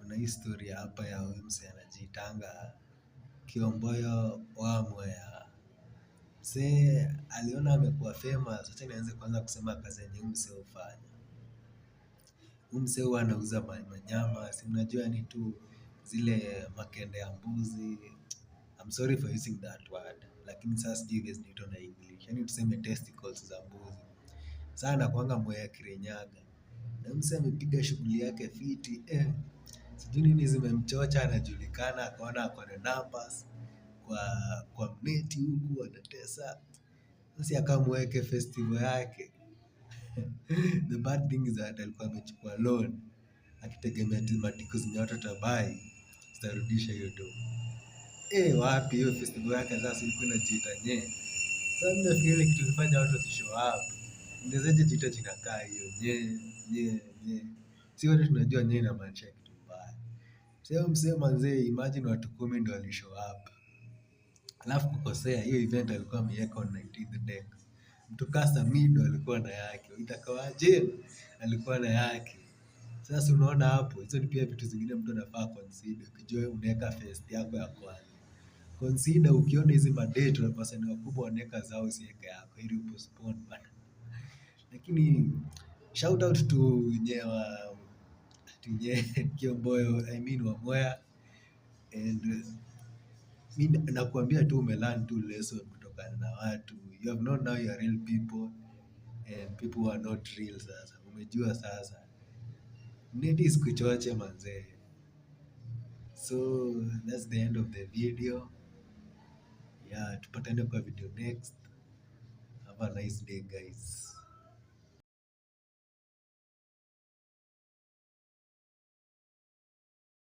kuna hii story hapa ya huyu msee anajiitanga Kiongoyo wa Mwea. Msee aliona amekuwa famous, acha nianze kwanza kusema kazi yenye huyu msee hufanya. Huyu msee huwa anauza manyama, si mnajua ni tu zile makende ya mbuzi. I'm sorry for using that word, lakini sasa sijui vile zinaitwa na English. Yaani tuseme testicles za mbuzi. Sasa anakuanga Mwea Kirinyaga. Na huyu msee amepiga shughuli yake fiti. Sijui nini zimemchocha, anajulikana, akaona ako na numbers kwa mneti huku anatesa. Sasa akamweke festival yake. The bad thing is that alikuwa amechukua loan akitegemea ati matiko zenye watu watabai zitarudisha hiyo do. Wapi hiyo festival yake sasa ilikuwa inajiita nye. Sasa mimi nafikiri kitu kilifanya watu wasishow up. Ingewezaje jiita jina kaa hiyo nye. Si wote tunajua nye inamaanisha kitu mbaya. Sasa msee manzee, imagine watu 10 ndio walishow up. Alafu kukosea hiyo event alikuwa ameiweka on 19th deck. Mtu kaa Samido alikuwa na yake, itakawaje alikuwa na yake. Sasa unaona hapo, hizo ni pia vitu zingine mtu anafaa consider. Ukijua unaweka fest yako ya kwanza, consider ukiona hizi madate wasanii wakubwa wanaweka zao, usiweke yako ili upostpone bana. Lakini shout out to Kiongoyo, I mean wa Mwea. And mimi nakuambia tu umelearn tu lesson kutokana na watu. You have known now you are real people and people who are not real sasa. Umejua sasa. Neti isikuchoche manzee. So that's the end of the video. Yeah, tupatane kwa video next. Have a nice day guys.